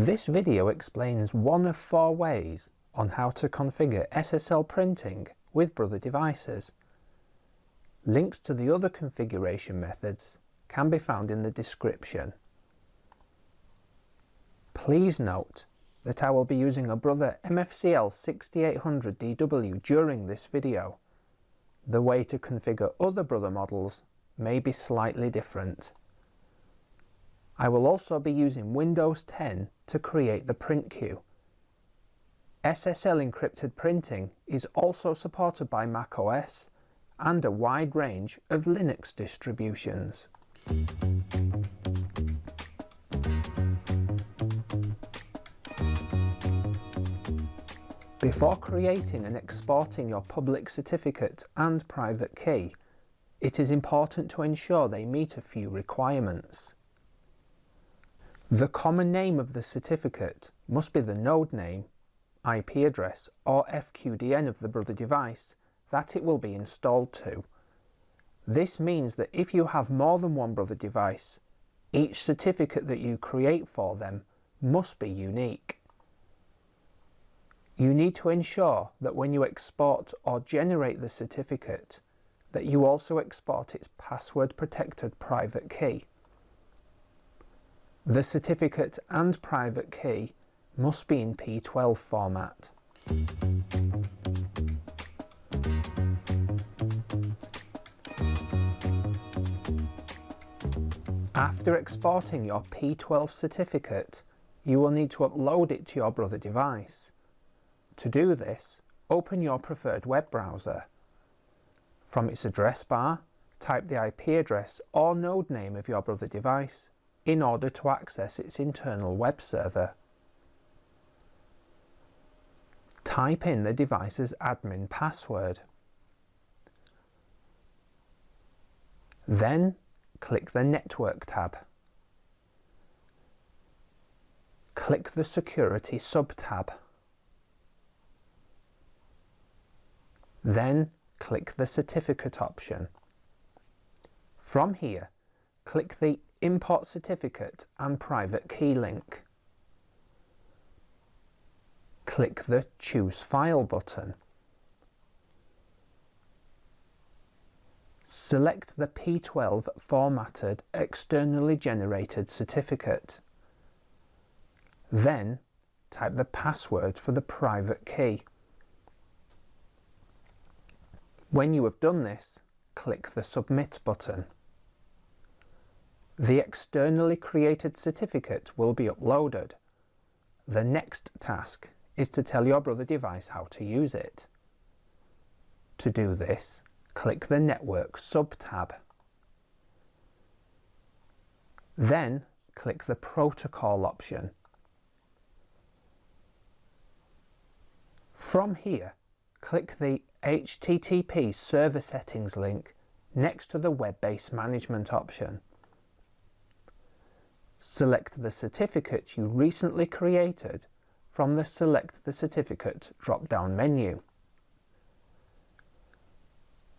This video explains one of 4 ways on how to configure SSL printing with Brother devices. Links to the other configuration methods can be found in the description. Please note that I will be using a Brother MFCL 6800DW during this video. The way to configure other Brother models may be slightly different. I will also be using Windows 10 to create the print queue. SSL encrypted printing is also supported by macOS and a wide range of Linux distributions. Before creating and exporting your public certificate and private key, it is important to ensure they meet a few requirements. The common name of the certificate must be the node name, IP address or FQDN of the Brother device that it will be installed to. This means that if you have more than one Brother device, each certificate that you create for them must be unique. You need to ensure that when you export or generate the certificate, that you also export its password protected private key. The certificate and private key must be in P12 format. After exporting your P12 certificate, you will need to upload it to your Brother device. To do this, open your preferred web browser. From its address bar, type the IP address or node name of your Brother device in order to access its internal web server. Type in the device's admin password. Then click the Network tab. Click the Security sub-tab. Then click the Certificate option. From here, click the Import Certificate and Private Key link. Click the Choose File button. Select the P12 formatted externally generated certificate. Then type the password for the private key. When you have done this, click the Submit button. The externally created certificate will be uploaded. The next task is to tell your Brother device how to use it. To do this, click the Network sub-tab. Then click the Protocol option. From here, click the HTTP Server Settings link next to the Web-based Management option. Select the certificate you recently created from the Select the Certificate drop-down menu.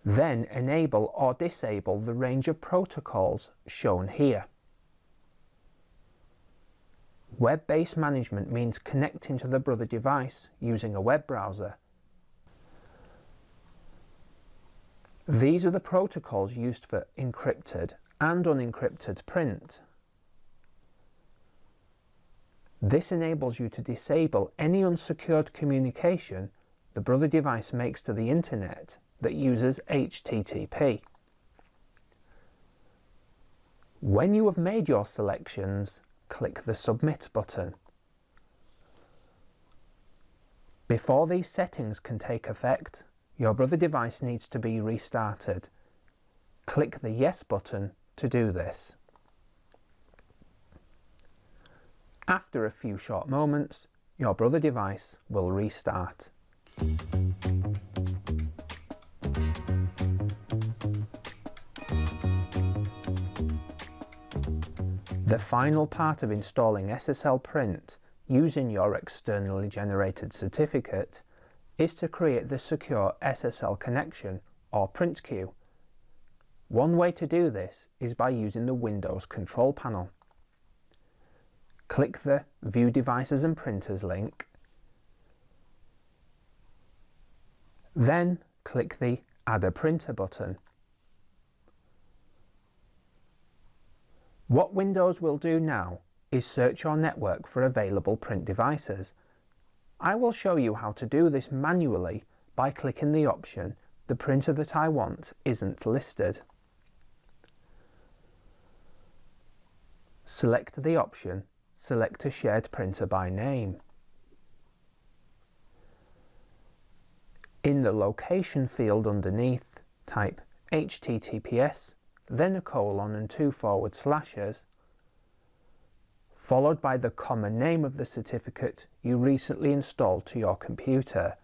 Then enable or disable the range of protocols shown here. Web-based management means connecting to the Brother device using a web browser. These are the protocols used for encrypted and unencrypted print. This enables you to disable any unsecured communication the Brother device makes to the internet that uses HTTP. When you have made your selections, click the Submit button. Before these settings can take effect, your Brother device needs to be restarted. Click the Yes button to do this. After a few short moments, your Brother device will restart. The final part of installing SSL print using your externally generated certificate is to create the secure SSL connection or print queue. One way to do this is by using the Windows control panel. click the View Devices and Printers link, then click the Add a Printer button. What Windows will do now is search your network for available print devices. I will show you how to do this manually by clicking the option "The printer that I want isn't listed." Select the option "Select a shared printer by name." In the location field underneath, type HTTPS, then a colon and 2 forward slashes, followed by the common name of the certificate you recently installed to your computer.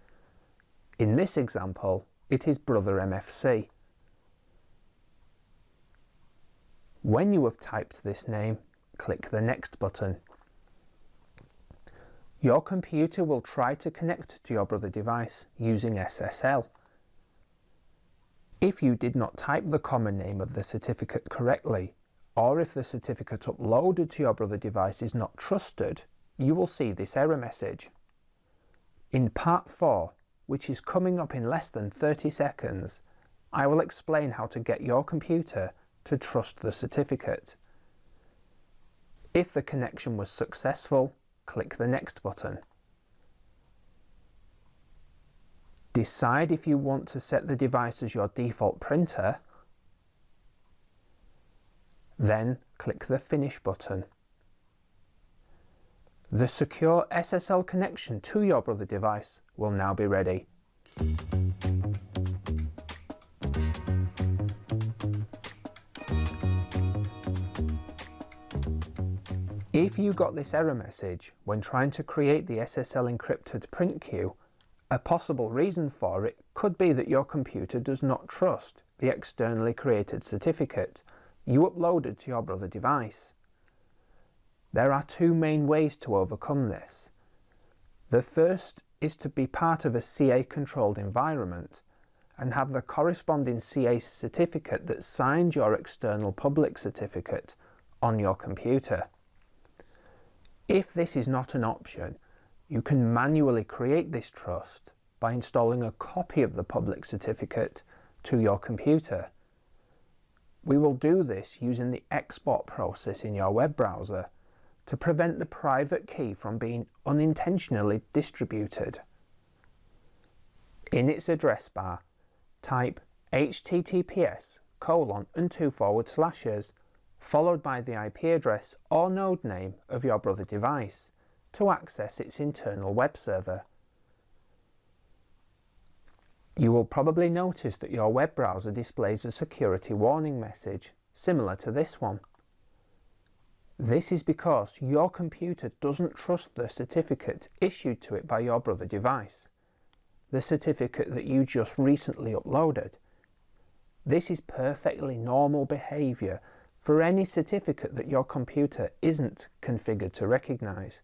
In this example, it is Brother MFC. When you have typed this name, click the Next button. Your computer will try to connect to your Brother device using SSL. If you did not type the common name of the certificate correctly, or if the certificate uploaded to your Brother device is not trusted, you will see this error message. In Part 4, which is coming up in less than 30 seconds, I will explain how to get your computer to trust the certificate. If the connection was successful, click the Next button. Decide if you want to set the device as your default printer, then click the Finish button. The secure SSL connection to your Brother device will now be ready. If you got this error message when trying to create the SSL encrypted print queue, a possible reason for it could be that your computer does not trust the externally created certificate you uploaded to your Brother device. There are two main ways to overcome this. The first is to be part of a CA-controlled environment and have the corresponding CA certificate that signs your external public certificate on your computer. If this is not an option, you can manually create this trust by installing a copy of the public certificate to your computer. We will do this using the export process in your web browser to prevent the private key from being unintentionally distributed. In its address bar, type https and 2 forward slashes followed by the IP address or node name of your Brother device to access its internal web server. You will probably notice that your web browser displays a security warning message similar to this one. This is because your computer doesn't trust the certificate issued to it by your Brother device, the certificate that you just recently uploaded. This is perfectly normal behavior for any certificate that your computer isn't configured to recognize.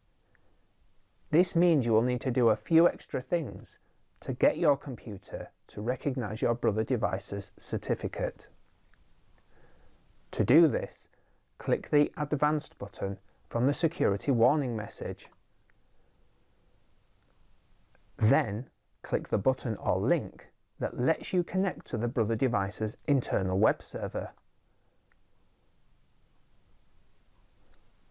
This means you will need to do a few extra things to get your computer to recognize your Brother device's certificate. To do this, click the Advanced button from the security warning message. Then click the button or link that lets you connect to the Brother device's internal web server.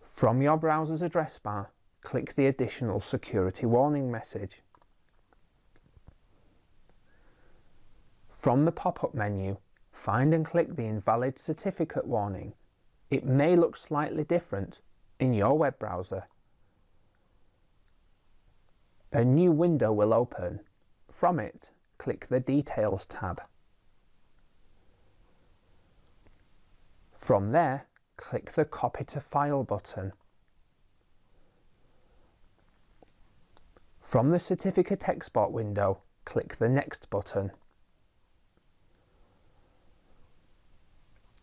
From your browser's address bar, click the additional security warning message. From the pop-up menu, find and click the invalid certificate warning. It may look slightly different in your web browser. A new window will open. From it, click the Details tab. From there, click the Copy to File button. From the Certificate Export window, click the Next button.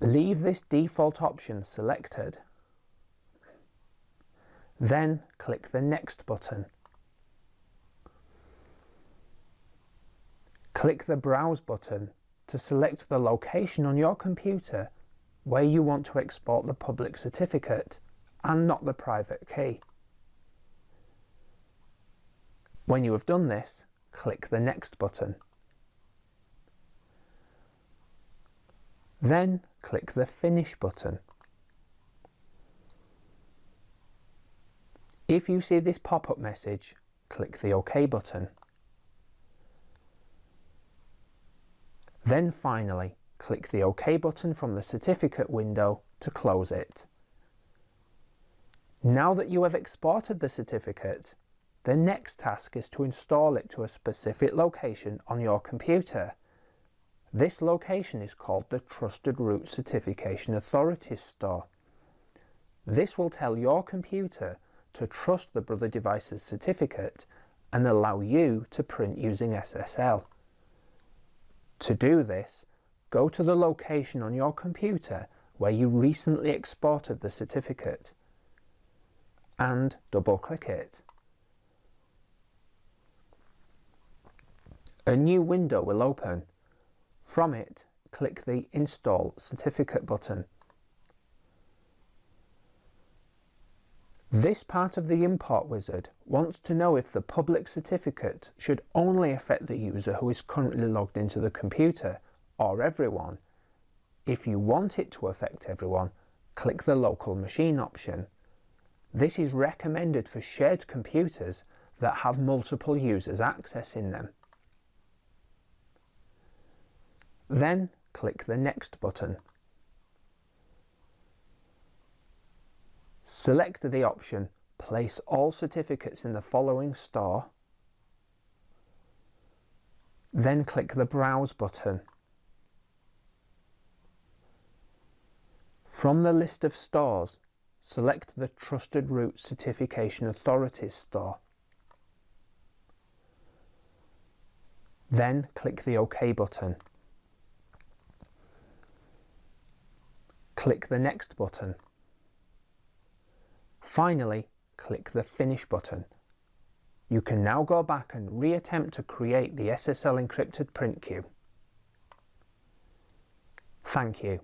Leave this default option selected. Then click the Next button. Click the Browse button to select the location on your computer where you want to export the public certificate and not the private key. When you have done this, click the Next button. Then click the Finish button. If you see this pop-up message, click the OK button. Then finally, click the OK button from the certificate window to close it. Now that you have exported the certificate, the next task is to install it to a specific location on your computer. This location is called the Trusted Root Certification Authorities Store. This will tell your computer to trust the Brother device's certificate and allow you to print using SSL. To do this, go to the location on your computer where you recently exported the certificate and double-click it. A new window will open. From it, click the Install Certificate button. This part of the import wizard wants to know if the public certificate should only affect the user who is currently logged into the computer or everyone. If you want it to affect everyone, click the Local Machine option. This is recommended for shared computers that have multiple users accessing them. Then click the Next button. Select the option Place all certificates in the following store. Then click the Browse button. From the list of stores, select the Trusted Root Certification Authorities store. Then click the OK button. Click the Next button. Finally, click the Finish button. You can now go back and reattempt to create the SSL encrypted print queue. Thank you.